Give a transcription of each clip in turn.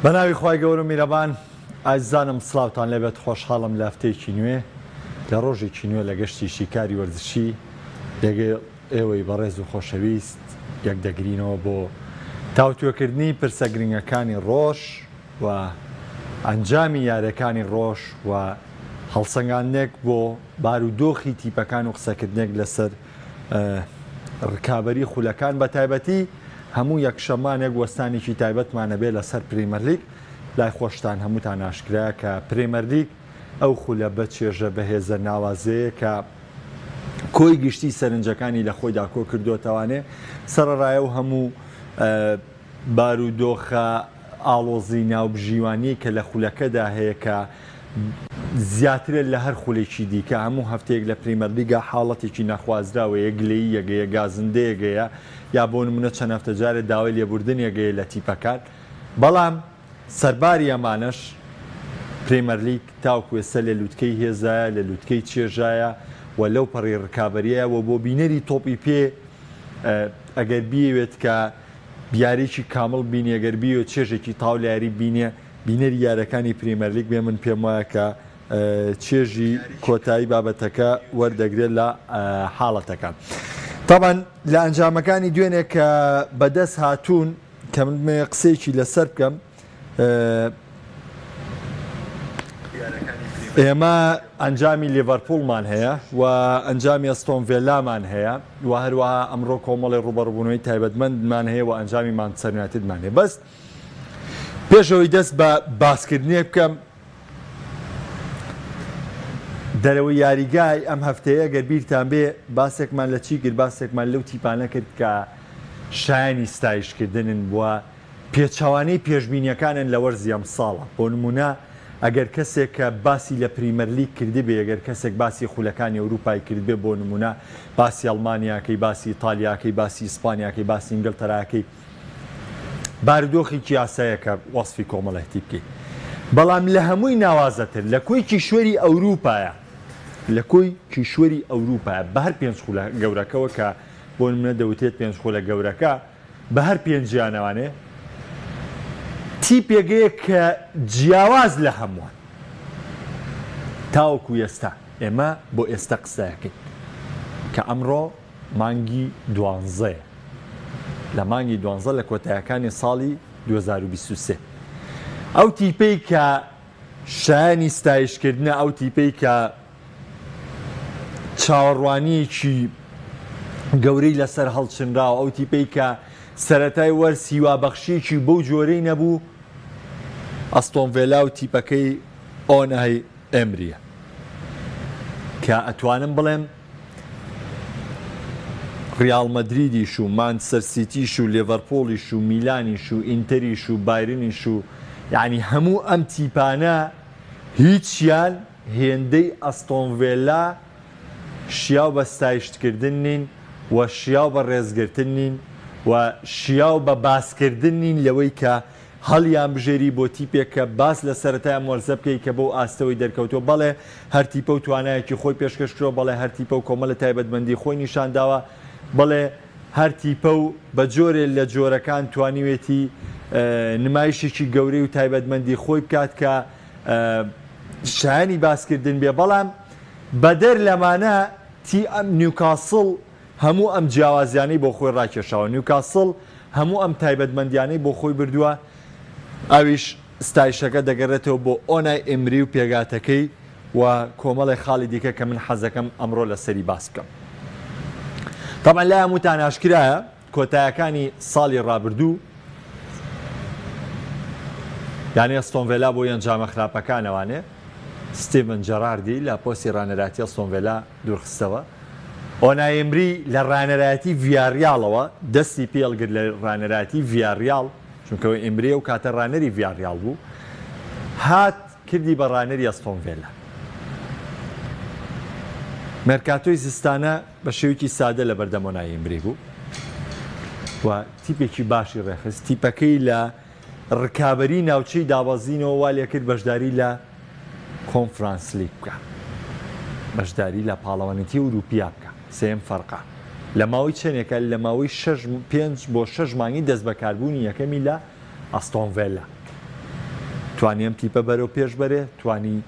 بەناوی خی گەورە میرەبان ئازانم سلااوان لەبێت خۆشحاڵم لافتەیەکی نوێ لە ڕۆژێکی نوێ لە گەشتی شیکاری وەرزشی لەگەڵ ئێوەی بەڕێز و خۆشەویست یەک دەگرینەوە بۆ تاوتوێکردنی پرسە گرنگەکانی ڕۆژ و ئەنجامی یاریەکانی ڕۆژ و هەڵسەنگاندنێک بۆ بارودۆخی تیپەکان و قسەکردنێک لەسەر ڕکابەری خولەکان بە تایبەتی هەموو یەکشەمانێک وەستانێکی تایبەتمانە بێ لەسەر پرێمەرلیگ لای خۆشتان هەمووتان ئاشکرا کە پرێمەرلیگ ئەو خولە بە چێژە بەهێزە ناوازەیە کە کۆی گشتی سەرنجەکانی لە خۆیدا کۆ کردوتەوانێ سەرڕایە و هەموو بارودۆخە ئاڵۆزی ناوبژیوانی کە لە خولەکەدا هەیە کە زیاترێت لە هەر خولێکی دیکە هەموو هەفتەیەک لە پرێمەرلیگا حاڵەتێکی نەخوازراوە یەکلەیی یەگەیە گازندەیەگەیە یا بۆ نمونە چەند هەفتە جارێت داوای لێبوردن یەگەیە لە تیپەکان بەڵام سەرباری ئەمانەش پرێمەرلیگ تاوکو ێستا لە لووتکەی هێزایە لە لووتکەی چێژایە و لەو پەڕی ڕکابەریە و بۆ بینەری تۆپی پێ ئەگەر بیەوێت کە بیارێکی کامڵ بینی ئەگەر بیوە چێژێکی تاو لە یاری بینێ بینەری یارەکانی پرێمەرلیگ بێ من پێم وایە کە چێژی کۆتایی بابەتەکە وەردەگرێت لە حاڵەتەکان. تاوان لە ئەنجامەکانی دوێنێک کە بەدەست هاتوون کە من قسەیەکی لەسەر بکەم ئێمە ئەنجامی لیڤەرپوڵمان هەیە و ئەنجامی ئەستۆن ڤیلامان هەیە و هەروەها ئەمڕۆ کۆمەڵی ڕوبەڕبوونەوەی تایبەتمەندمان هەیە و ئەنجامی مانچستەر یونایتدمان هەیە. بەس پێشەوەی دەست بە باسکردنیە بکەم دەرەوەی یاریگای ئەم هەفتەیە گەر بیرتان بێ باسێکمان لە چی کرد باسێکمان لەو تیپانە کرد کە شایانی ستایشکردنن بووە پێچەوانەی پێشبینیەکانن لە وەرزی ئەم ساڵە بۆ نمونە ئەگەر کەسێک کە باسی لە پریمەرلیگ کردی بێ ئەگەر کەسێک باسی خولەکانی ئەوروپای کرد بێ بۆ نمونە باسی ئەڵمانیاکەی باسی ئیتالیاکەی باسی ئیسپانیاکەی باسی ئینگلتەراکەی بارودۆخێکی یاسایە کە وەسفی کۆمەڵایەتی بکەیت بەڵام لە هەمووی ناوازەتر لە کۆی کیشوەری ئەوروپایە لە کۆی کیشوەری ئەوروپایە بە هەر پێنج خولە گەورەکەەوە کە بۆ نمونە دەوتێت پێنج خولە گەورەکە بە هەر پێنجیانەوانێ تیپێگەیە کە جیاواز لە هەمووان تاوەکو ئێستا ئێمە بۆ ئێستا قسەیەکەین کە ئەمڕۆ مانگی 12 لە مانگی 12 لە کۆتاییەکانی ساڵی 2023 ئەو تیپەی کە شایانی ستایشکردنە ئەو تیپەی کە چاوەڕوانیەکی گەورەی لەسەر هەڵچنراوە ئەو تیپەی کە سەرەتای وەرسی وابەخشیەکی بەو جۆرەی نەبوو ئەستۆن ڤیلا و تیپەکەی ئۆنای ئێمریە کە ئەتوانم بڵێم ڕیاڵ مەدریدیش و مانچستەر سیتیش و لیڤەرپۆڵیش و میلانیش و ئینتەریش و بایرنیش و یعنی هەموو ئەم تیپانە هیچیان هێندەی ئەستۆن ڤیلا شیاو بە ستایشتکردن نین و شیاو بە ڕێزگرتن نین و شیاو بە باسکردن نین لەوەی کە هەڵیان بژێری بۆ تیپێک کە باس لە سەرەتای مۆرزە بکەی کە بەو ئاستەوەی دەرکەوتەوە بەڵێ هەر تیپە و توانایەکی خۆی پێشکەشکرەوە بەڵێ هەر تیپە و کۆمەڵە تایبەتمەندی خۆی نیشانداوە بڵێ هەر تیپە و بە جۆرێ لە جۆرەکان توانیوێتی نمایشێکی گەورەی و تایبەتمەندی خۆی بکات کە شایانی باسکردن بێ بەڵام بەدەر لەمانە تی ئەم نیوکاسڵ هەموو ئەم جیاوازیانەی بۆ خۆی ڕاکێشاوە نیوکاسڵ هەموو ئەم تایبەتمەندیانەی بۆ خۆی بردووە ئەویش ستایشەکە دەگەڕێتەوە بۆ ئۆنای ئێمری و پێگاتەکەی و کۆمەڵی خاڵی دیکە کە من حەزەکەم ئەمڕۆ لەسەری باس بکەم. تامان لای هەمووتان ئاشکرایە کۆتاییەکانی ساڵی ڕابردوو یعنی ئەستۆن ڤیلا بۆ ئەنجامە خراپەکانەوانێ ستیڤن جەراردی لە پۆستی ڕانەراتی ئەستۆن ڤیلا دوورخستەوە ئۆنای ئێمری لە ڕانەراتی ڤیاریاڵەوە دەستی پێڵگرت لە ڕانەراتی ڤیاریاڵ چونکەوە ئێمری و کاتە ڕانەری ڤیاریاڵ بوو هات کردی بە ڕانەری ئەستۆن ڤیلا مەرکاتۆی زستانە بە شێوکی سادە لە بەردەم ئۆنای ئێمری بوو و تیپێکی باشی ڕێخست تیپەکەی لە ڕکابەری ناوچەی دابەزینەوە وا لێ کرد بەشداری لە کۆنفرانس لیگ بکە بەشداری لە پاڵەوانێتی ئەوروپیا بکە سێم فەرقا لە ماوەی چەندێکە لە ماوەی 5 بۆ 6 مانگی دەست بەکاربوونی یەکەمی لە ئەستۆن ڤیلا توانی ئەم تیپە بەرەو پێش بەرێ، توانی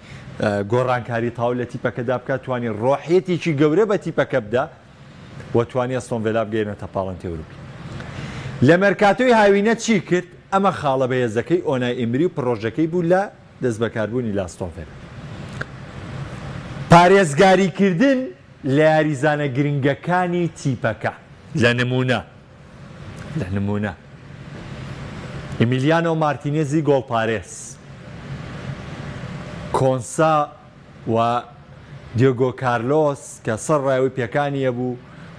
گۆڕانکاری تاو لە تیپەکەدا بکات، توانی ڕۆحیەتێکی گەورە بە تیپەکە بدا و توانی ئەستۆن ڤیلا بگەێنێتە پاڵەنتی ئەوروپی. لە مەرکاتۆی هاوینە چی کرد؟ ئەمە خاڵە بەهێزەکەی ئۆنای ئیمری و پرۆژەکەی بوو لە دەست بەکاربوونی لە ئەستۆن ڤیلا. پارێزگاریکردن لە یاریزانە گرنگەکانی تیپەکە لە نمونە ئیمیلیانۆ مارتینێزی گۆڵپارێز، کۆنسا و دیۆگۆ کارلۆس کە سەر ڕاوی پێکانیە بوو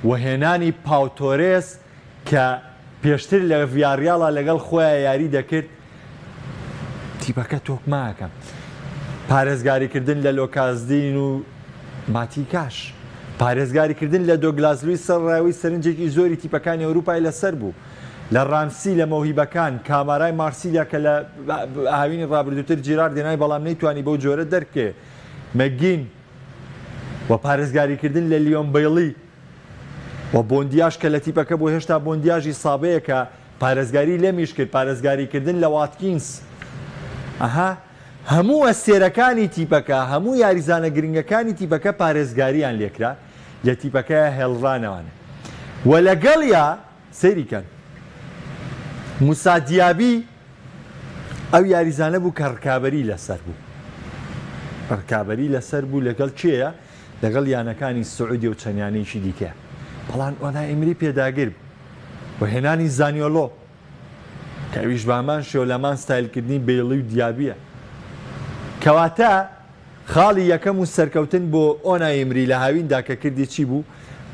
و هێنانی پاوتۆرێس کە پێشتر لە ڤیاریاڵە لەگەڵ خۆیان یاری دەکرد. تیپەکە تۆکماکەم پارێزگاریکردن لە لۆکازدین و ماتیکاش، پارێزگاریکردن لە دۆگلازلوی سەر ڕاوی سەرنجێکی زۆری تیپەکانی ئەوروپای لەسەر بوو، لە ڕامسی لە مۆهیبەکان، کامارای مارسیلیا کە لە هاوینی ڕابردووتر جیرار دێنای بەڵام نەیتوانی بەو جۆرە دەرکێ، مەگین و پارێزگاریکردن لە لیۆن بەیڵی و بۆندیاش کە لە تیپەکە بۆ هێشتا بۆندیاژی سابەیە کە پارێزگاری لەمیش کرد، پارێزگاریکردن لە واتکینس. هەموو ئەستێرەکانی تیپەکە، هەموو یاریزانە گرنگەکانی تیپەکە پارێزگاریان لێکرا لە تیپەکە هێڵڕانەوانە و لەگەڵیا سەیریکەن موسا دیابی ئەو یاریزانە بوو کە ڕکابەری لەسەر بوو لەگەڵ کێیە؟ لەگەڵ یانەکانی سعودی و چەندیانەیەکی دیکە. بەڵام ئۆنای ئیمری پێداگر بوو و هێنانی زانیۆلۆ کە ئەویش بامان شێولەمان ستایلکردنی بێڵی و دیابیە. کەواتە خاڵی یەکەم و سەرکەوتن بۆ ئۆنای ئیمری لە هاویندا کە کردی چی بوو؟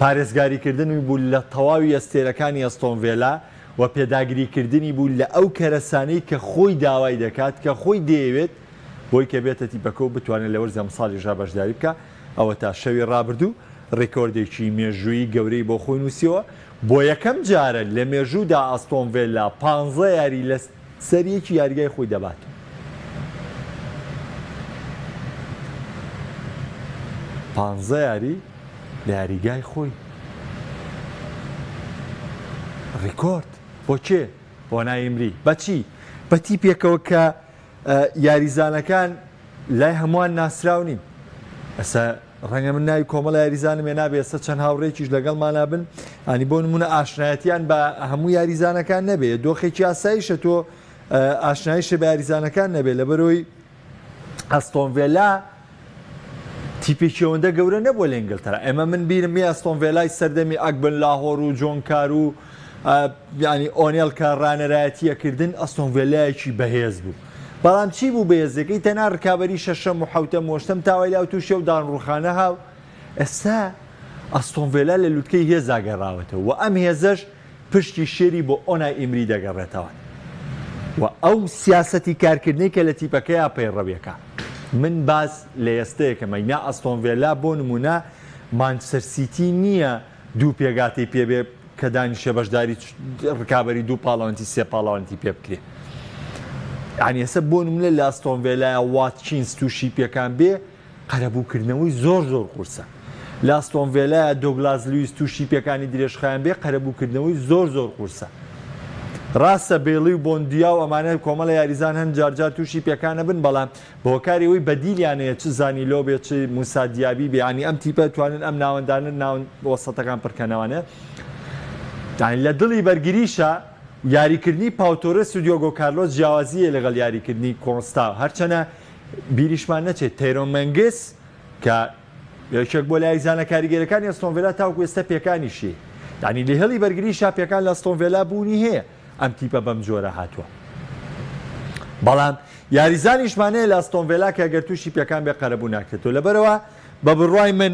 پارێزگاریکردنی بوو لە تەواوی ئەستێرەکانی ئەستۆن ڤیلا و پێداگریکردنی بوو لە ئەو کەرەسانەی کە خۆی داوای دەکات کە خۆی دەیەوێت بۆی کە بێتە تیپەکە و بتوانێت لە وەرزە ساڵیژا بەشداری بکە. ئەوە تا شەوی ڕابردوو ڕێکۆردێکی مێژووی گەورەی بۆ خۆی نووسیەوە بۆ یەکەم جارە لە مێژوودا ئەستۆن ڤیلا 15 یاری لە سەریەکی یاریگای خۆی دەبات. 15 یاری لە یاریگای خۆی ڕێکۆرد. بۆ کێ؟ بۆ ئۆنای ئیمری. بەچی؟ بە تیپێکەوە کە یاریزانەکان لای هەمووان ناسراو نین. ئەسا ڕەنگە من ناوی کۆمەڵ یاریزانم ێ نابێ، ئێستا چەند هاوڕێکیش لەگەڵمانە بن ئەنی بۆ نمونە ئاشنایەتیان بە هەموو یاریزانەکان نەبێ، دۆخێکی ئاساییشە تۆ ئاشناییشە بە یاریزانەکان نەبێ. لەبەرەوەی ئەستۆن ڤیلا تیپێکی ئەوەندە گەورە نەبووە لە ئینگلتەرا. ئێمە من بیرم می ئەستۆن ڤیلای سەردەمی ئەکبن لاهۆر و جۆن کار و ینی ئۆنێل کە ڕانەرایەتیەکردن ئەستۆن ڤیلایەکی بەهێز بوو. بەڵام چی بوو بەهێزەکەی؟ تەنها ڕکابەری شەشەم و حەوتەم و هەشتەم تاوای لاو تووشێ و دانڕوخانە هاو. ئێستا ئەستۆن ڤیلا لە لووتکەی هێزا گەڕاوەتەوە و ئەم هێزەش پشتی شێری بۆ ئۆنای ئیمری دەگەڕێتەوە و ئەو سیاسەتی کارکردنی کە لە تیپەکەیە پەیڕەویەکە. من باز لە ئێستەیەکە مەینا ئەستۆن ڤیلا بۆ نمونە مانچستەر سیتی نییە دوو پێگاتی پێبێ کە دانیشە بەشداری ڕکابەری دوو پاڵەوەنتی سێ پاڵەوەنتی پێ بکرێ. یعنی ئێستا بۆ نمونە لە ئەستۆن ڤیلایە واتکینس تووشی پێکان بێ قەرەبووکردنەوەی زۆر قورسە. لە ئەستۆن ڤیلایە دۆگلاس لویس تووشی پێکانی درێژخایان بێ قەرەبووکردنەوەی زۆر قورسە. ڕاستە بێڵی و بۆندیا و ئەمانە کۆمەڵە یاریزان هەن جارجار تووشی پێکانە بن، بەڵام بۆکاریەوەی بەدیلیانەیە چ زانیلۆ بێ چ موسا دیابی بێ، ینی ئەم تیپە توانن ئەم ناوەندانە ناون وەسەتەکان پڕکەنەوەنە. لە دڵی بەرگریشە یاریکردنی پاوتۆرس و دیۆگۆ کارلۆس جیاوازیە لەگەڵ یاریکردنی کۆنستا. هەرچەنە بیریشمان نەچێت تەیرۆ مەنگس کە یەکێک بۆ یاریزانە کاریگەرەکانی ئەستۆن ڤیلا تاوکو ئێستا پێکانیشی، ینی لە هێڵی بەرگریشە پێکان لە ئەستۆن ڤیلا بوونی هەیە ئەم تیپە بەم جۆرە هاتووە. بەڵام یاریزانیشمانەیە لە ئەستۆن ڤیلا کە ئەگەر تووشی پێکان بێ قەرەبوو ناکرێتەوە. لەبەرەوە بە بڕوای من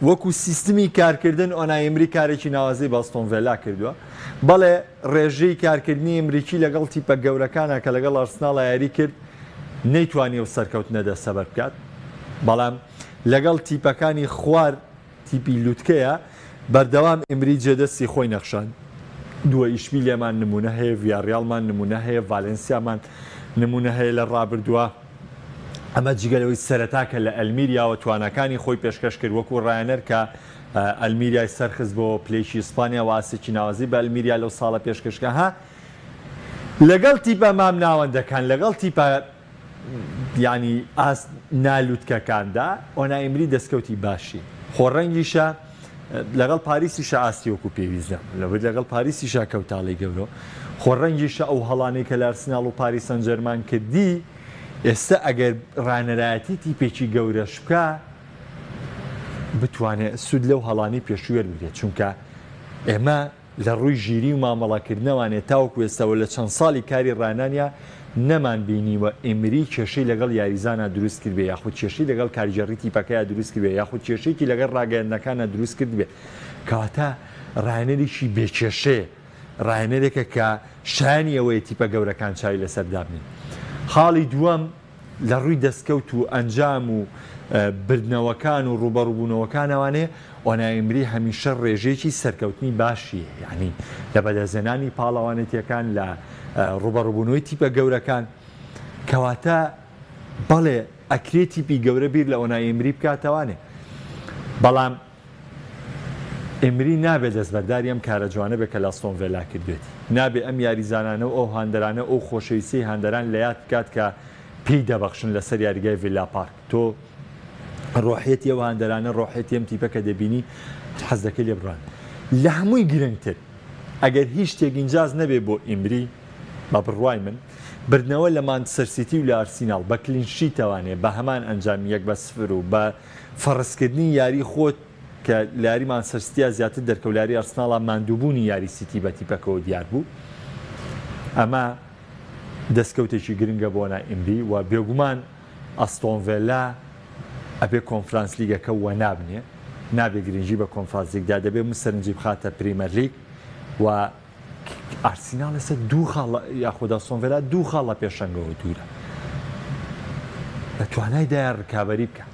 وەکو سیستمی کارکردن ئۆنای ئیمری کارێکی ناوازەی بە ئەستۆن ڤیلا کردووە. بەڵێ ڕێژەی کارکردنی ئیمریکی لەگەڵ تیپە گەورەکانە کە لەگەڵ ئەرسناڵە یاری کرد نەیتوانی و سەرکەوتنەدە سەبەر بکات، بەڵام لەگەڵ تیپەکانی خوار تیپی لووتکەیە بەردەوام ئیمری جێدەستی خۆی نەخشان. دووە ئیشبیلێمان نمونە هەیە، ڤیاریاڵمان نمونە هەیە، ڤالێنسیامان نمونە هەیە لە ڕابردووە. ئەمە جگەلەوەی سەرەتا کە لە ئەلمیریاوە توانەکانی خۆی پێشکەش کرد وەکو ڕایەنەر کە ئەلمیریای سەرخست بۆ پلەیکی ئیسپانیا واسێکی ناوازی بە ئەلمیریا لەو ساڵە پێشکەشکە. لەگەڵ تیپە مام ناوەندەکان، لەگەڵ تیپە ینی ئاست نالووتکەکاندا ئۆنای ئێمری دەستکەوتی باشی خۆڕەنگیشە لەگەڵ پاریسیشە ئاستی وەکو پێویستە لەبەر لەگەڵ پاریسیشە کەوتاڵی گەورە خۆڕەنگیشە ئەو هەڵانەی کە لە ئارسناڵ و پاریس سەن جەرمان کردی ئێستا ئەگەر ڕانەرایەتی تیپێکی گەورەش بکە بتوانێت سود لەو هەڵانی پێشوێر بێت چونکە ئێمە لە ڕووی ژیری و مامەڵاکردنەوانێت تاوەکو ئێستاوە لە چەند ساڵی کاری ڕانانیا نەمان بینیوە ئێمری کێشەی لەگەڵ یاریزانە دروست کرد بێ یاخود کێشەی لەگەڵ کاریگەڕی تیپەکەیە دروست کرد بێ یاخود کێشەیەکی لەگەڵ ڕاگەیاندنەکانە دروست کرد بێ کەواتە ڕاهێنەرێکی بێکێشەیە ڕاهێنەرێکە کە شانی ئەوەیە تیپە گەورەکان چاوی لەسەر دابنین. خاڵی دووەم لە ڕووی دەستکەوت و ئەنجام و بردنەوەکان و ڕوبەڕووبوونەوەکانەوانێ ئۆنای ئێمری هەمیشە ڕێژێکی سەرکەوتنی باشیە یعنی لە بەدەزێنانی پاڵەوانێتیەکان لە ڕوبەڕووبوونەوەی تیپە گەورەکان کەواتە بەڵێ ئەکرێ تیپی گەورە بیر لە ئۆنای ئێمری بکاتەوانێ بەڵام ئێمری نابێت دەستبەرداری ئەم کارە جوانە بێت کە لە ئەستۆن ڤیلا کردوێت نابێت ئەم یاریزانانە و ئەو هاندەرانە ئەو خۆشەویستی هاندەران لە یاد بکات کە پێی دەبەخشن لەسەر یاریگای ڤیلا پارک تۆ ڕۆحێتی ئەو هاندەرانە ڕۆحێتی ئەم تیپە کە دەبینی حەز دەکەی لێ بڕان لە هەمووی گرنگتر ئەگەر هیچ شتێک ئینجاز نەبێ بۆ ئێمری بە بڕوای من بردنەوە لە مانچستەر سیتی و لە ئارسیناڵ بە کلینشیتەوانێ بە هەمان ئەنجام 1-0 و بە فەڕستکردنی یاری خۆت کە لاری مانچستەر سیتیە زیاتر دەرکەولاری ئارسناڵە ماندووبوونی یاری سیتی بە تیپەکەەوە دیار بوو ئەمە دەستکەوتێکی گرنگە بۆ ئۆنای ئێمری و بێگومان ئەستۆن ڤیلا ئەبێ کۆنفرانس لیگەکە وە نابنێ نابێ گرنگی بە کۆنفرانس لیگدا دەبێ سەرنجی بخاتە پریمەر لیگ و ئارسیناڵ لەسەر دوو خاڵ یاخۆدا ئەستۆن ڤیلا دوو خاڵ لە پێشەنگەوە دوورە لە توانایدایە ڕکابەری بکە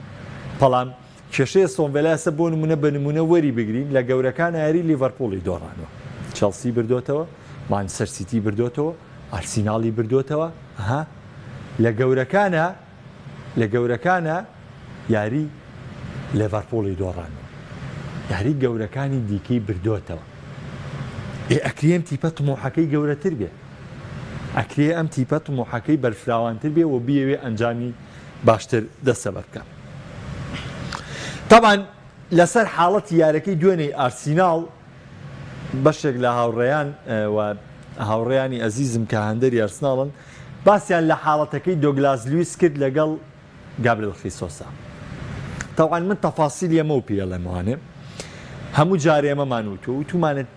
بەڵام کێشەی ئەستۆن ڤیلا ئێستا بۆ نمونە بە نمونە وەری بگرین لە گەورەکان یاری لیڤەرپۆڵی دۆڕانەوە چەلسی بردوتەوە مانچستەر سیتی بردوتەوە ئارسیناڵی بردوتەوە لە گەورەکانە یاری لیڤەرپۆڵی دۆڕانەوە یاری گەورەکانی دیکەی بردوتەوە ئەکرێ ئەم تیپە تمۆحەکەی گەورەتر بێ ئەکرێ ئەم تیپە تمۆحەکەی بەرفراوانتر بێ و بیەوێ ئەنجامی باشتر دەسەبەر بکە. طبعاً لەسەر حاڵەتی یارەکەی دوێنەی ئارسیناڵ بەشێک لە هاوڕێیانی ئەزیزم کە هەندەری ئارسناڵن باسییان لە حاڵەتەکەی دۆگلاس لویس کرد لەگەڵ گابریل خیسۆسا. طبعاً من تەفاسیلی ئەمە و پێڵێمەوانێ هەموو جارێ ئەمەمان وتومانێت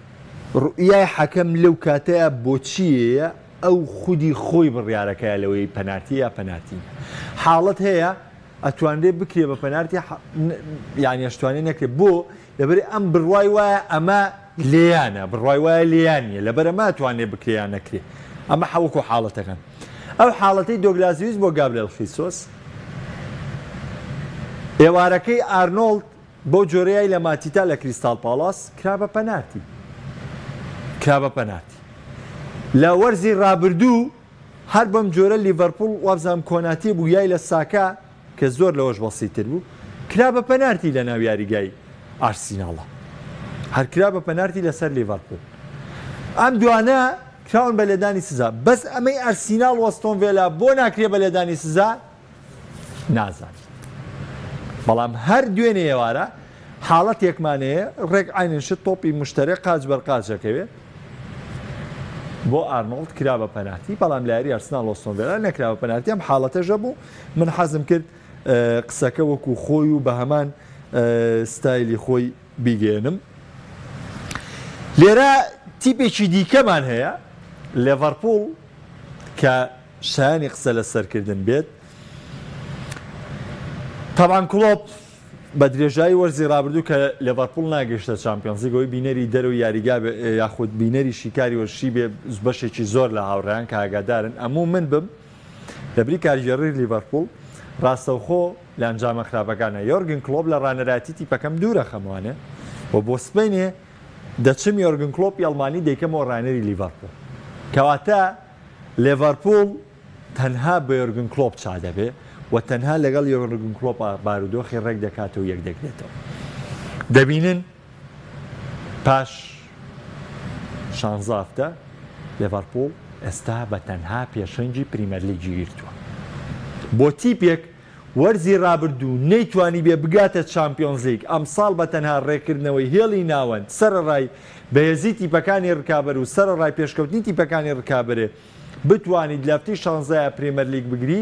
ڕوئیای حەکەم لەو کاتەیە بۆچیە ئەو خودی خۆی بڕیارەکەیە لەوەی پەنارتی یا پەنارتی حاڵەت هەیە ئەتوانرێ بکرێ بە پەنارتی یانی ئەشتوانێ نەکرێت بۆ لەبەر ئەم بڕوای وایە ئەمە لێیانە بڕوای وایە لێیانە لەبەر ئەمە توانێت بکرێیان نەکرێت ئەمە حەوەکو حاڵەتەکەن ئەو حاڵەتەی دۆگلاس لویس بۆ گابریل خیسۆس ئێوارەکەی ئارنۆڵد بۆ جۆرەیە لە ماتیتا لە کریستال پالاس کرا بە پەنارتی لە وەرزی ڕابردوو هەر بەم جۆرە لیڤەرپۆڵ وابزانم کۆناتی بوو یای لە ساکا کە زۆر لەوەش بەسیتر بوو کرا بە پەنارتی لە ناو یاریگای ئارسیناڵە هەر کرا بە پەنارتی لەسەر لیڤەرپۆڵ ئەم دوانە کراون بە لێدانی سزا بەس ئەمەی ئارسیناڵ و ئەستۆن ڤیلا بۆ ناکرێ بە لێدانی سزا نازان بەڵام هەر دوێنێ ئێوارە حاڵەتێکمانەیە ڕێک عینشت تۆپی مشتەرێک قاچ بەرقاچەکەوێت بۆ ئارنۆڵد کرا بە پەنارتی بەڵام لە یاری ئارسناڵ و ئەستۆن ڤیلا نەکرا بە پەنارتی ئەم حاڵەتەژە بوو من حەزم کرد قسەکە وەکو خۆی و بە هەمان ستایلی خۆی بیگێنم. لێرە تیپێکی دیکەمان هەیە لیڤەرپۆڵ کە شایانی قسە لە سەرکردن بێت طبعاً کلۆپ بە درێژایی وەرزی ڕابردوو کە لیڤەرپۆڵ ناگەیشتە چامپیۆنز لیگەوەی بینەری دەرەوە یاریگا یاخود بینەری شیکاری وەرشی بێ بەشێکی زۆر لە هاوڕێیان کە ئاگادارن ئەموو من بم لەبری کاریگەڕی لیڤەرپۆڵ ڕاستەوخۆ لە ئەنجامە خراپەکانە یۆرگن کلۆپ لە ڕانەراتی تیپەکەم دوورە خەموانێ و بۆ سپینێ دەچم یۆرگن کلۆپی ئەڵمانی دەیکەمەوە ڕانەری لیڤەرپۆڵ کەواتە لیڤەرپۆڵ تەنها بە یۆرگن کلۆپ چادەبێ و تەنها لەگەڵ یۆرگن کلۆپ بارودۆخی ڕێک دەکاتەوە یەک دەگرێتەوە دەبینن پاش 16 هەفتە لیڤەرپۆڵ ئێستا بە تەنها پێشەنگی پریمەر لیگی گرتووە بۆ تیپێک وەرزی ڕابردوو نەیتوانی بێ بگاتە چامپیۆنز لیگ ئەم ساڵ بە تەنها ڕێکردنەوەی هێڵی ناوەند سەرەڕای بەهێزی تیپەکانی ڕکابەر و سەرەڕای پێشکەوتنی تیپەکانی ڕکابەرێ بتوانیت لەفتی شانزایە پرێمەر لیگ بگری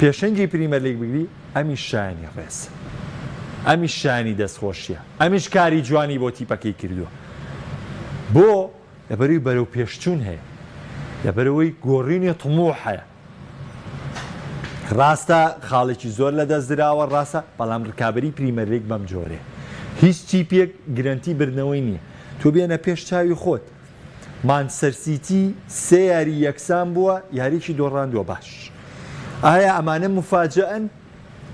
پێشەنگی پریمەر لیگ بگری ئەمیش شایانی ڕێز ئەمیش شایانی دەستخۆشیە ئەمیش کاری جوانی بۆ تیپەکەی کردووە بۆ لەبەروی بەرەو پێشچوون هەیە لەبەرەوەی گۆڕینی تموح هەیە ڕاستە خاڵێکی زۆر لە دەستدراوە ڕاستە بەڵام ڕکابەری پریمەر لیگ بەم جۆرێ هیچ تیپێک گرنتی بردنەوەی نییە تۆ بێنە پێش چاوی خۆت مانچستەر سیتی سێ یاری یەکسان بووە یاریی دۆڕاندووە باش ئایا ئەمانە مفاجئن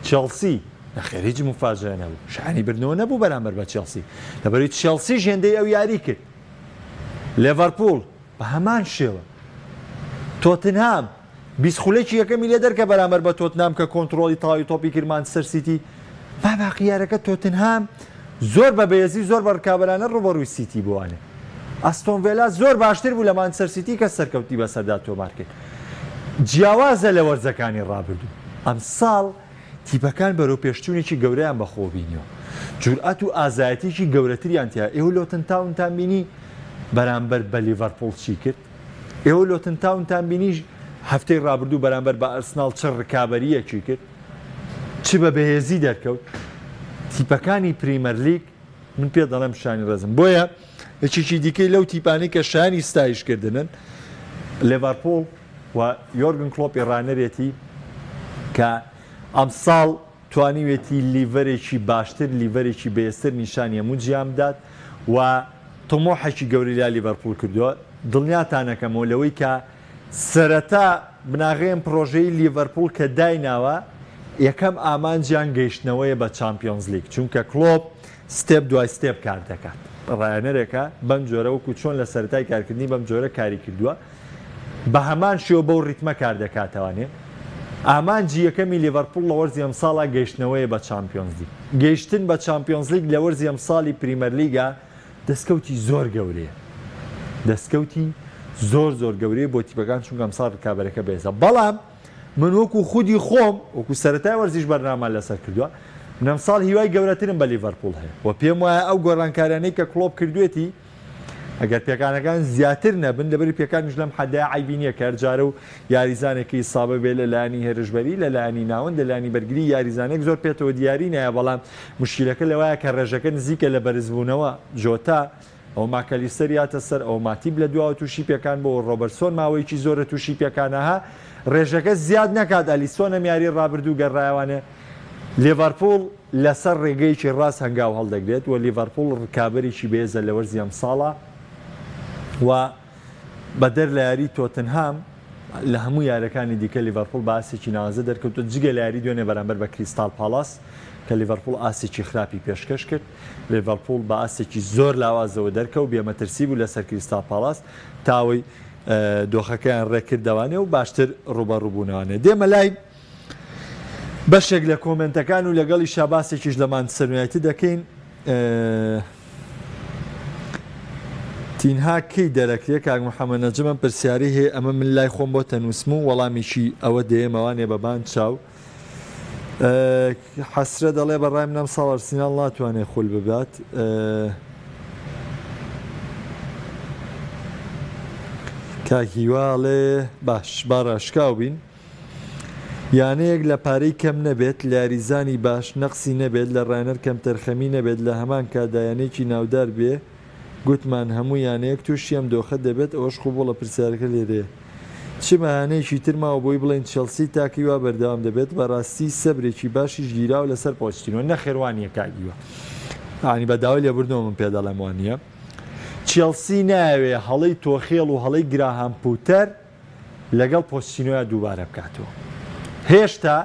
چێلسی نەخێریجی مفاجئە نەبوو شانی بردنەوە نەبوو بەرامبەر بە چێلسی لەبەروی چێلسی ژێندەی ئەو یاری کرد لێڤەرپوڵ بە هەمان شێوە تۆتنهام بیسخولێکی یەکەمی لێ دەرکە بەرامبەر بە تۆتنهام کە کۆنتترۆلی تاوی تۆپی کرد مانچستەر سیتی باقی یارەکە تۆتنهام زۆر بە بەیەزی زۆر بە ڕکابەرانە ڕوبەڕووی سیتی بووانێ ئەستۆن ڤیلا زۆر باشتر بوو لە مانچستەر سیتی کە سەرکەوتی بەسەردا تۆمار کرد جیاوازە لە وەرزەکانی ڕابردوو ئەم ساڵ تیپەکان بەرەو پێشچوونێکی گەورەیان بەخۆ بینیەوە جورئەت و ئازایەتێکی گەورەتریان تیا ئێوە لۆتن تاونتان بینی بەرامبەر بە لیڤەرپوڵ چی کرد ئێوە لۆتن تاونتان بینی هەفتەی ڕابردوو بەرامبەر بە ئەرسناڵ چ ڕکابەریەکی کرد چ بە بەهێزی دەرکەوت تیپەکانی پریمەر لیگ من پێ دەڵێم شانی ڕێزم بۆیە یەکێکی دیکەی لەو تیپانەی کە شانی ستایشکردنن لیڤەرپوڵ و یۆرگن کلۆپی ڕانەرێتی کە ئەم ساڵ توانیوێتی لیڤەرێکی باشتر لیڤەرێکی بەهێزتر نیشانی هەموو جیام بدات و تۆمۆحێکی گەوری لا لیڤەرپوڵ کردووە دڵنیاتانەکەمەوە لەوەی کە سەرەتا بناغەیەن پرۆژەی لیڤەرپوڵ کە دایناوە یەکەم ئامانجیان گەیشتنەوەیە بە چامپیۆنز لیگ چونکە کلۆپ ستێپ دوای ستێپ کار دەکات ڕایەنەرێکە بەم جۆرە وەکو چۆن لە سەرەتای کارکردنی بەم جۆرە کاری کردووە بە هەمان شێوە بەو ڕیتمە کار دەکاتەوانێ ئامانجی یەکەمی لیڤەرپوڵ لە وەرزی ئەم ساڵا گەیشتنەوەیە بە چامپیۆنز لیگ گەیشتن بە چامپیۆنز لیگ لە وەرزی ئەم ساڵی پریمەر لیگە دەستکەوتی زۆر گەورەیە دەستکەوتی زۆر گەورەیە بۆ تیپەکان چونکە ئەم ساڵ ڕکابەرەکە بێزە بەڵام من وەکو خودی خۆم وەکو سەرەتای وەرزیش بەرنامە لەسەر کردووە منەم ساڵ هیوای گەورەترم بە لیڤەرپوڵ هەیە و پێم وایە ئەو گۆڕانکارانەی کە کلۆپ کردوێتی ئەگەر پێکانەکان زیاتر نەبن لەبەری پێکانیش لەم حەدای عیبی نییە کە جارە و یاریزانێکی سابە بێ لە لایانی هێرشبەری لە لایانی ناوەند لە لایانی بەرگری یاریزانێک زۆر پێێتەوە دیاری نایە بەڵام مشکلەکە لەوایە کە ڕێژەکە نزیکە لە بەرزبوونەوە جۆتا ئەو ماکەلیستەر یاتە سەر ئەو ماتیب لە دواوە تووشی پێکان بۆ ڕۆبەرسۆن ماوەیەکی زۆرە تووشی پێکانەها ڕێژەکە زیاد نەکات ئەلیسۆنە میاری ڕابردوو گەڕایوانە لیڤەرپوڵ لەسەر ڕێگەیەکی ڕاست هەنگاو هەڵدەگرێت و لیڤەرپوڵ ڕکابەرێکی بێزە لە وەرزی ئەم ساڵە و بەدەر لە یاری تۆتنهام لە هەموو یارەکانی دیکە لیڤەرپوڵ بە ئاسێکی نازە دەرکەوتە جگە لە یاری دوێنێ بەرامبەر بە کریستال پالاس کە لیڤەرپوڵ ئاسێکی خراپی پێشکەش کرد لیڤەرپوڵ بە ئاسێکی زۆر لاوازەوە دەرکەوت بێمەترسی بوو لەسەر کریستال پالاس تاوەی دۆخەکەیان ڕێکردەوانێ و باشتر ڕوبەڕووبوونەوانێ دێمە لای بەشێک لە کۆمنتەکان و لەگەڵی شاباسێکیش لە مانچستەر یونایتد دەکەین تینها کەی دەرەکرێت کاک محەممەد نەجمە پرسیاری هەیە ئەمە من لای خۆم بۆ تەنووسم و وەڵامیشی ئەوە دێمەوانێ بەبان چاو حەسرە دەڵێ بەڕای منەم ساڵ ئەرسیناڵ ناتوانێت خول ببات کاکیواڵێ باش باڕاشکاو بین یانەیەک لە پارەی کەم نەبێت لە یاریزانی باش نەقسی نەبێت لە ڕایەنەر کەم تەرخەمی نەبێت لە هەمان کادایانێکی ناودار بێ گوتمان هەموو یانەیەک تووشی ئەم دۆخە دەبێت ئەوەش خوب بۆ لە پرسیارەکە لێرێ چ بەهانەیەکی ترماوە بۆی بڵێن چێلسی تاکی وا بەردەوام دەبێت بەڕاستی سەبرێکی باشیش گیراو لەسەر پۆچتینۆ نەخێوانیە کاگیوە ئانی بەداوای لێبوردنەوە من پێ دەڵێم وانە چێلسی ناوێ هەڵەی تۆخێڵ و هەڵەی گراهام پوتەر لەگەڵ پۆچتینۆیە دووبارە بکاتەوە هێشتا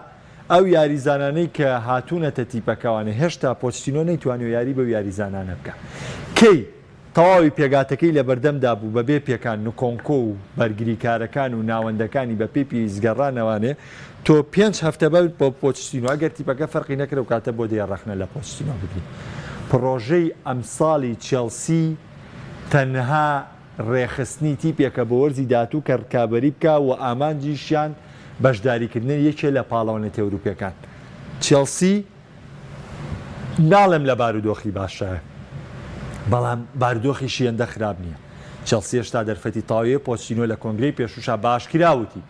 ئەو یاریزانانەی کە هاتوونەتە تیپەکەوانە هێشتا پۆچتینۆ نەیتوانێت یاری بەو یاریزانانە بکە کەی تەواوی پێگاتەکەی لە بەردەمدا بوو بەبێ پێکان نکۆنکۆ و بەرگریکارەکان و ناوەندەکانی بە پێی پیسگەڕانەوانێ تۆ 5 هەفتە بەوت بۆ پۆچتینۆ ئەگەر تیپەکە فەرقی نەکرێت و کاتە بۆ دێڕەخنە لە پۆچتینۆ بگری پرۆژەی ئەمساڵی چێلسی تەنها ڕێخستنی تیپێکە بە وەرزی دااتوو کە ڕکابەری بکە و ئامانجیشیان بەشداریکردن یەکێ لە پاڵەوانێتی ئەوروپیەکان. چێلسی ناڵێم لە بارودۆخی باشایە، بەڵام بارودۆخیشی هێندە خراپ نییە. چێلسی هێشتا دەرفەتی تاویە پۆچینۆ لە کۆنگرەی پێشوشا باشکراوتی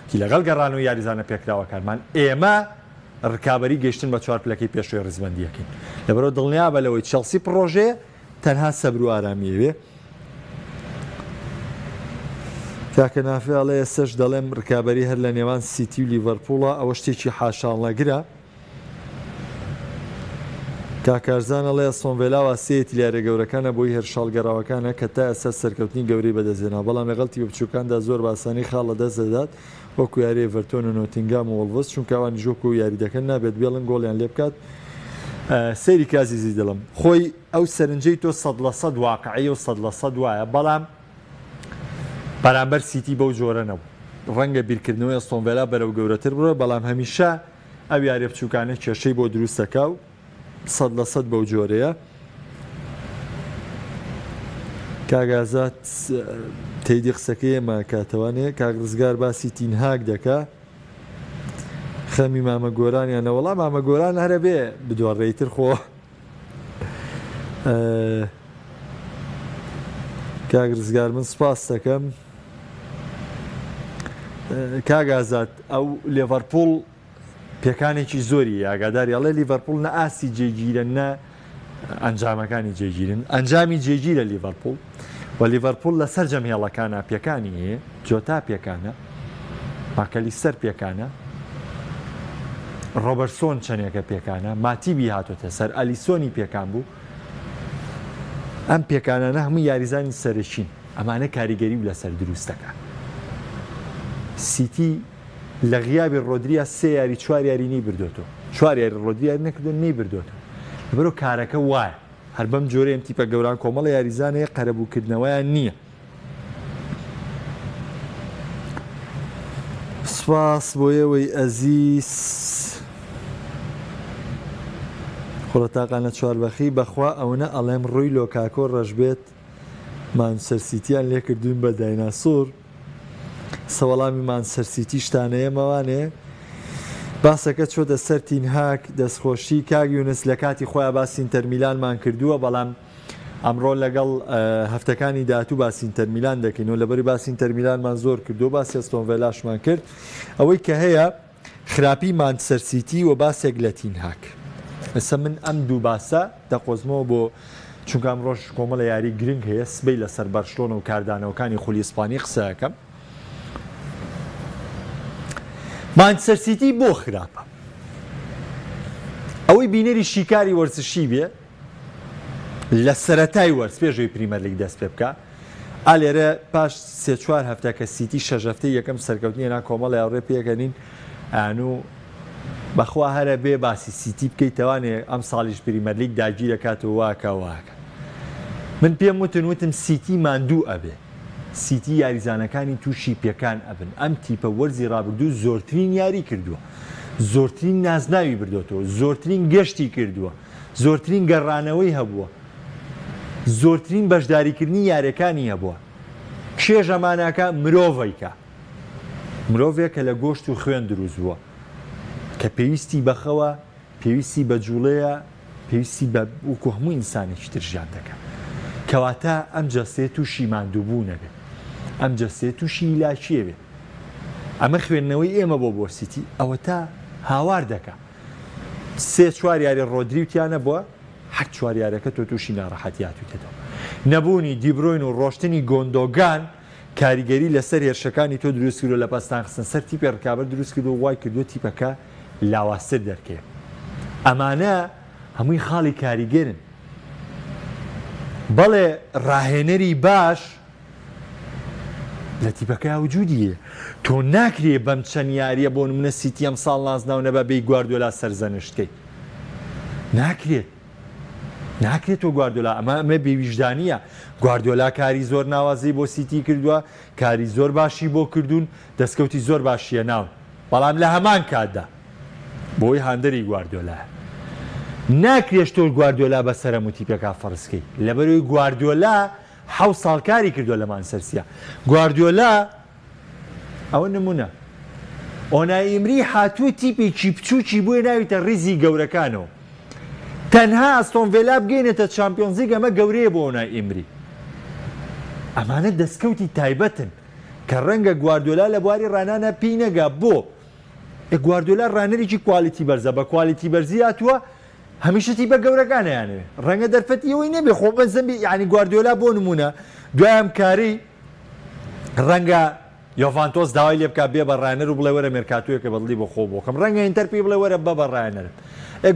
کی لەگەڵ گەڕانەوەی یاریزانە پێکراوەکانمان ئێمە ڕکابەری گەشتن بە چوار پلەکەی پێشوەی ڕزبەندیەکەین. لەبەرەوە دڵنیا بە لەوەی چێلسی پرۆژێ تەنها سەبر و ئارامیەوێ. کاکە نافێ ئەڵێ ئێستش دەڵێم ڕکابەری هەر لە نێوان سیتی و لیڤەرپوڵە، ئەوە شتێکی حاشانڵەگرە. کاکارزان ئەڵێ ئەستۆن ڤیلا واسەیەتی لیارە گەورەکانە بۆی هێرشاڵ گەڕاوەکانە کە تا ئێستا سەرکەوتنی گەورەی بەدەستهێنا، بەڵام لەگەڵ تیمە بچووکاندا زۆر باسانی خاڵ لەدەست دەدات وەکو یاری ئێڤەرتۆن و نۆتینگام و وۆڵڤس، چونکە ئەوانی ژۆک و یاری دەکەن نابێت بێڵن گۆڵیان لێ بکات. سەیری کازیزی دڵم خۆی ئەو سەرنجەی تۆ 100% واقعی و 100% وایە، بەڵام بەرامبەر سیتی بەو جۆرە نەبوو. ڕەنگە بیرکردنەوەی ئەستۆن ڤیلا بەرەو گەورەتر بڕۆ، بەڵام هەمیشە ئەو یاریە بچووکانە کێشەی بۆ دروستەکە و 100% بەو جۆرەیە. کاگازات تێیدی قسەکەی ئێمە کاتەوانێ کاک ڕزگار باسی تینهاک دەکا خەمی مامە گۆرانیانە، وەڵام مامە گۆران هەرە بێ بدۆڕێیتر خۆ. کاک ڕزگار من سپاس دەکەم. کاگازات ئەو لیڤەرپوڵ پێکانێکی زۆری ئاگاداری ئەڵێ لیڤەرپوڵ نە ئاسی جێگیرە نە ئەنجامەکانی جێگیرن، ئەنجامی جێگیرە لیڤەرپوڵ و لیڤەرپوڵ لەسەر جەمهێڵەکانە پێکانی هەیە، جۆتا پێکانە، ماکەلیستەر پێکانە، ڕۆبەرسۆن چەندێکە پێکانە، ماتیبی هاتۆتە سەر، ئەلیسۆنی پێکان بوو. ئەم پێکانانە هەموو یاریزانی سەرچین، ئەمانە کاریگەری و لەسەر دروستەکە. سیتی لە غیابی ڕۆدریا سێ یاری چوار یاری نەی بردوێتەوە، چوار یاری ڕۆدریا نەکردو نەی بردوێتەوە. لەبەرەوە کارەکە وایە هەر بەم جۆرە ئەم تیپە گەوران کۆمەڵە یاریزانەیە قەرەبووکردنەوەیان نییە. سپاس بۆ ئێوەی ئەزیز خۆڵەتاقانە چواربەخی بەخوا ئەوەنە ئەڵێم ڕووی لۆکاکۆ ڕەشبێت مانچستەر سیتیان لێ کردوین بە دایناسۆر. سەوەڵامی مانچستەر سیتی شتانەیە مەوانێ باسەکە چۆتە سەر تینهاک دەستخۆشی کاک یونس لە کاتی خۆیان باسی ئینتەر میلانمان کردووە، بەڵام ئەمڕۆ لەگەڵ هەفتەکانی داهاتوو باسی ئینتەر میلان دەکەین و لەبەری باسی ئینتەر میلانمان زۆر کردو، باسی ئەستۆن ڤیلاشمان کرد. ئەوەی کە هەیە خراپی مانچستەر سیتی و باسێک لە تینهاک. ئێستا من ئەم دوو باسە دەقۆزمەوە بۆ چونکە ئەمڕۆژ کۆمەڵە یاری گرنگ هەیە سبەی لەسەر بەرشلۆنە و کاردانەوەکانی خولی ئیسپانی قسەکەم. مانچستەر سیتی بۆ خراپە؟ ئەوەی بینەری شیکاری وەرزشی بێ لە سەرەتای وەرز پێشەوەی پریمەر لیگ دەست پێ بکە، ئالێرە پاش سێ چوار هەفتە کە سیتی شەش هەفتەی یەکەم سەرکەوتنی هێنا کۆمەڵی هاوڕێ پێکەنین ئەنوو بەخوا هەرە بێ باسی سیتی بکەیت توانێ ئەم ساڵیش پریمەر لیگ داگیر دەکاتەوە واکە. من پێم وتم سیتی ماندوو ئەبێ، سیتی یاریزانەکانی تووشی پێکان ئەبن. ئەم تیپە وەرزی ڕابردوو زۆرترین یاری کردووە، زۆرترین نازناوی بردوێتەوە، زۆرترین گەشتی کردووە، زۆرترین گەڕانەوەی هەبووە، زۆرترین بەشداریکردنی یاریەکانی هەبووە. کێ ژەمانەکە مرۆڤیکە، مرۆڤێکە لە گۆشت و خوێن دروست بووە کە پێویستی بەخەوە، پێویستی بە جوڵەیە، پێویستی بە وەکو هەموو ئینسانێکی تر ژیان دەکات. کەواتە ئەم جەستەیە تووشی ماندووبوو نەبێت، ئەم جەستەیە تووشی ئیلاچیە بێت. ئەمە خوێندنەوەی ئێمە بۆ سیتی ئەوە تا هاوار دەکە. سێ چوار یاری ڕۆدریوتیانە بووە، حەق چوار یارەکە تۆ تووشی ناڕەحەتیاتوتێتەوە. نەبوونی دیبرۆین و ڕۆشتنی گۆندۆگان کاریگەری لەسەر هێرشەکانی تۆ دروست کردو لە پەستان خستن سەر تیپی ڕکابەر دروست کردو و وای کردو تیپەکە لاواستر دەرکێ. ئەمانە هەمووی خاڵی کاریگەرن. بەڵێ ڕاهێنەری باش لە تیپەکە وجودیە. تۆ ناکرێ بەم چەند یاریە بۆ نمونە سیتی ئەم ساڵ نازناونە بە بێی گواردیۆلا سەرزەنشتکەی. ناکرێت تۆ گواردیۆلا، ئەمە بێویژدانیە. گواردیۆلا کاری زۆر ناوازەی بۆ سیتی کردووە، کاری زۆر باشی بۆ کردوون، دەستکەوتی زۆر باشیە ناون، بەڵام لە هەمان کاتدا بۆی هاندەری گواردیۆلایە. ناکرێت تۆ گواردیۆلا بەسەر هەموو تیپێکا فەرزکەی، لەبەرەوەی گواردیۆلا 7 ساڵ کاری کردووە لە مانچستەر. گواردیۆلا ئەوە نمونە ئۆنای ئیمری هاتووە تیپێکی بچووکی بووە ناویتە ڕیزی گەورەکانەوە تەنها ئەستۆن ڤیلا بگەینێتە چامپیۆنز لیگ ئەمە گەورەیە بۆ ئۆنای ئیمری ئەمانە دەستکەوتی تایبەتن کە ڕەنگە گواردیۆلا لە بواری ڕانانە پێی نەگا بۆ گواردیۆلا ڕانەرێکی کوالیتی بەرزە بە کوالیتی بەرزی هاتووە هەمیشەتی بە گەورەکانیانوێ ڕەنگە دەرفەتی ئەوەی نەبێ خۆ بەزەمبی یعنی گواردیۆلا بۆ نمونە دوایەم کاری ڕەنگە یۆڤانتۆس داوای لێ بکات بێ بە ڕانەر و بڵێ وەرە مێرکاتوویەکە بەدڵی بۆ خۆ بۆکەم ڕەنگە ئینتەر پێی بڵێ وەرە بە ڕانەرم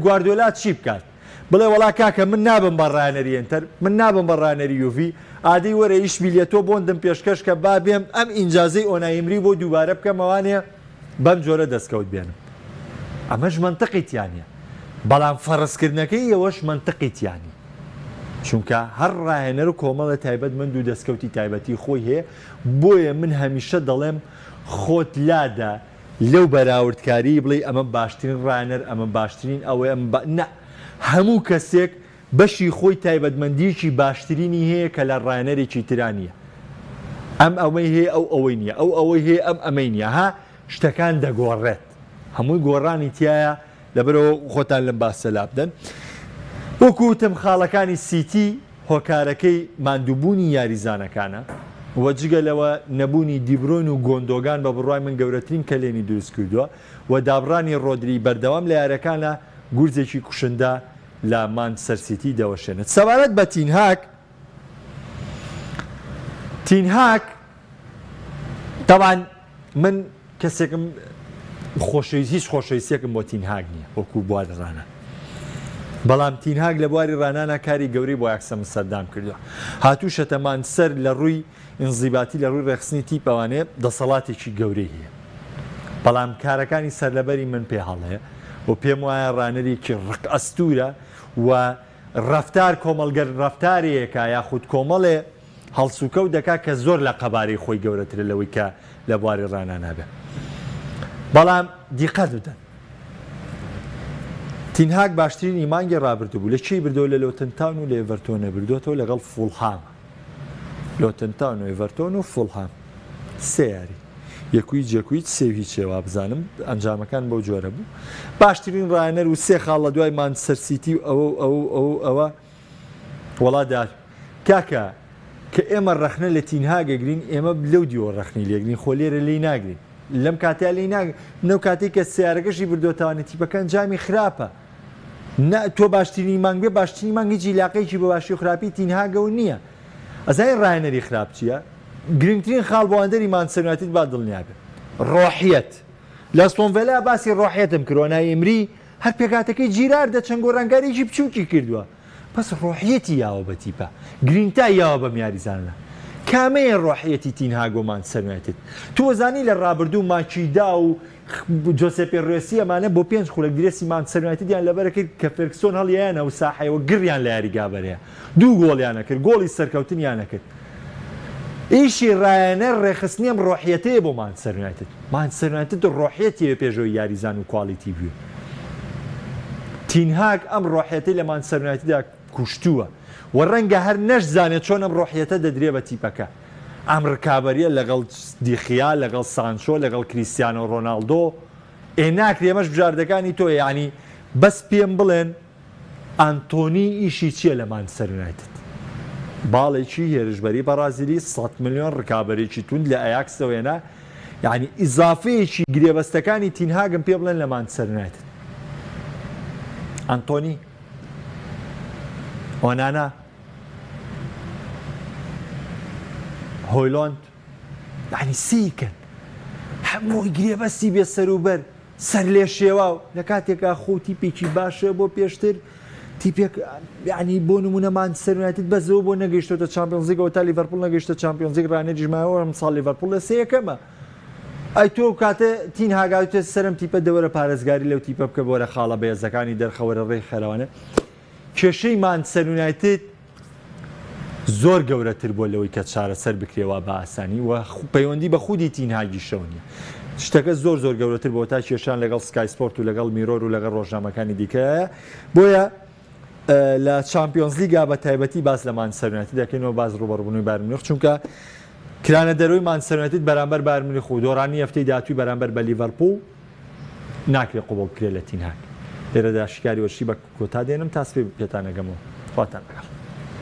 گواردیۆلا چی بکات بڵێ وەڵا کاکە من نابم بە ڕانەری ئینتەر من نابم بە ڕانەری یوڤی ئادەی وەرە ئیش بیلێتۆ بۆندم پێشکەش کە با بێم ئەم ئینجازەی ئۆنای ئیمری بۆ دووبارە بکەمەوانێ بەم جۆرە دەستکەوت بێنم ئەمەش منتەقیتیانە بەڵام فەرزکردنەکەی ئەوەش منتەقیتیانی چونکە هەر ڕاهێنەر و کۆمەڵە تایبەتمەند و دەستکەوتی تایبەتی خۆی هەیە بۆیە من هەمیشە دەڵێم خۆت لادا لەو بەراوردکاری بڵێ ئەمە باشترین ڕانەر ئەمە باشترین ئەوەی ئەم نە هەموو کەسێک بەشی خۆی تایبەتمەندیەکی باشترینی هەیە کە لە ڕانەرێکی ترانیە ئەم ئەوەی هەیە ئەو ئەوەی نییە ئەو ئەوەی هەیە ئەم ئەمەی نییە ها شتەکان دەگۆڕێت هەمووی گۆڕانی تایە لەبەرەوە خۆتان لەم باسە لابدەن وەکوتم خاڵەکانی سیتی هۆکارەکەی ماندووبوونی یاریزانەکانە وەجگە لەوە نەبوونی دیبرۆین و گۆندۆگان بە بڕای من گەورەترین کەلێنی دروست کردووە و دابڕانی ڕۆدری بەردەوام لە یارەکانە گورجێکی کوشندا لە مانچستەر سیتی دەوەشێنێت سەبارەت بە تینهاک تەوان من کەسێکم هیچ خۆشەویستێکم بۆ تینهاک نییە وەکو بواری ڕانە بەڵام تینهاک لە بواری ڕانانە کاری گەورەی بۆ یاکسەم سەردام کردووە هاتووشەتە مانچستەر لە ڕووی ئینزیباتی لە ڕووی ڕێخستنی تیپەوانەیە دەسەڵاتێکی گەورەی هەیە بەڵام کارەکانی سەرلەبەری من پێ هەڵەیە و پێم وایە ڕانەرێکی ڕق ئەستورە و ڕەفتار کۆمەڵگەر ڕەفتارێکە یاخود کۆمەڵێ هەڵسوکەوت دەکا کە زۆر لە قەبارەی خۆی گەورەترە لەوەی کە لە بواری ڕانانە بێ بەڵام دیقەت بدەن تینهاک باشترین ئیمانگی ڕابردووبوو لە چی بردەوە لە لۆتنتاون و لە ئێڤەرتۆنە بردوێتەوە لەگەڵ فوڵهام لۆتنتاون و ئێڤەرتۆن و فوڵهام سێ یاری یەکوی جێکویت سێوی چێوە بزانم ئەنجامەکان بەو جۆرە بوو باشترین ڕایەنەر و سێ خاڵ لە دوای مانچستەر سیتی و ئەوە وڵاتدار کاکە کە ئێمە ڕەخنە لە تینهاگەگرین ئێمە لەو دیوە ڕەخنی لێگرین خۆ لێرە لی ناگرین لەم کاتیا لی ناگرین نەو کاتێک کە سیارەکەشی بردوێتەوانێت تیپەکان جامی خراپە تۆ باشترینی مانگ بێ باشترینی مانگی جیلاقەیەکی بە باشی و خراپی تینهاگەەوە نییە ئەزای ڕایەنەری خراپ چییە؟ گرنگترین خاڵ بۆوەندەری مانچستەر یونایتد با دڵنیا بێ ڕۆحیەت لە ئەستۆن ڤیلا باسی ڕۆحیەتم کرد ئۆنای ئیمری هەر پێکاتەکەی جیراردە چەند گۆڕانکاریی بچووکی کردووە پس ڕۆحیەتی یاوە بە تیپە گرینگتای یاوە بەم یاریزانە کامەیە ڕۆحیەتی تینهاگ و مانچستەر یونایتد تۆ وەزانی لە ڕابردوو ماچیدا و جۆسێپێ ڕێسی ئەمانە بۆ 5 خولەک درێسی مانچستەر یونایتدیان لەبەرە کرد کە فێرگسۆن هەڵیانە و ساحەیەوە گڕیان لە یاریگابەرەیە 2 گۆڵیانە کرد گۆڵی سەرکەوتنیانە کرد ئیشی ڕایەنەر ڕێخستنیم ڕۆحیەتەیە بۆ مانچستەر یونایتد مانچستەر یونایتد ڕۆحیەتیە پێشەوەی یاریزان و کوالیتی بوو تینهاگ ئەم ڕۆحیەتەی لە مانچستەر یونایتددا کوشتووە و ڕەنگە هەر نەشزانێت چۆن ئەم ڕۆحیەتە دەدرێ بە تیپەکە ئەم ڕکابەریە لەگەڵ دیخیا لەگەڵ سانچۆ لەگەڵ کریستیانۆ ڕۆناڵدۆ ناکرێ ئەمەش بژاردەکانی تۆ یعنی بەس پێم بڵێن ئەنتۆنی ئیشی چییە لە مانچستەر یونایتد باڵێکی هێرشبەری بەرازیلی 100 ملیۆن ڕکابەرێکی تون لە ئەیاکسەوەێنا یعنی ئیزافەیەکی گرێبەستەکانی تینهاگم پێ بڵێن لە مانچستەر یونایتد ئەنتۆنی ئۆنانا هۆیلۆند یعنی سیکن هەمووی گرێبەستی بێ سەروبەر سەر لێ شێوا و لە کاتێکا خۆ تیپێکی باشە بۆ پێشتر تیپێک یعنی بۆ نمونە مانچستەر یونایتد بەزەوە بۆ نەگەیشتۆتە چامپیۆنز لیگەوە تا لیڤەرپوڵ نەگەیشتە چامپیۆنز لیگ ڕانێژی ماوە ئەمساڵ لیڤەرپوڵ لە سەیەکەمە ئەی تۆ کاتە تینهاگاوتە سەرم تیپە دەوەرە پارێزگاری لەو تیپە بکە بۆرە خاڵە بەهێزەکانی دەرخەوەرە ڕێی خەرەوانە کێشەی مانچستەر یونایتد زۆر گەورەتر بۆ لەوەی کە چارەسەر بکرێەوە بە ئاسانی و پەیوەندی بە خودی تینهاگی شەونیە شتەکە زۆر گەورەتر بۆ تا کێشان لەگەڵ سکای سپۆرت و لەگەڵ میرۆر و لەگەڵ ڕۆژنامەکانی دیکەیە بۆیە لە چامپیۆنز لیگا بە تایبەتی باس لە مانچستەر یونایتد دەکەینەوە باز ڕوبەڕوونی بایر مونیخ چونکە کرانە دەرەوەی مانچستەر بەرامبەر بایر مونیخ و دۆڕانی هەفتەی داهاتووی بەرامبەر بە لیڤەرپوڵ ناکرێت قوبڵ بکرێت لە تین هاگ. لێرەدا شکاری وەرشی بە کۆتا دێنم تا سبەی پێتان ئەگەمەوە. خواتان لەگەڵ.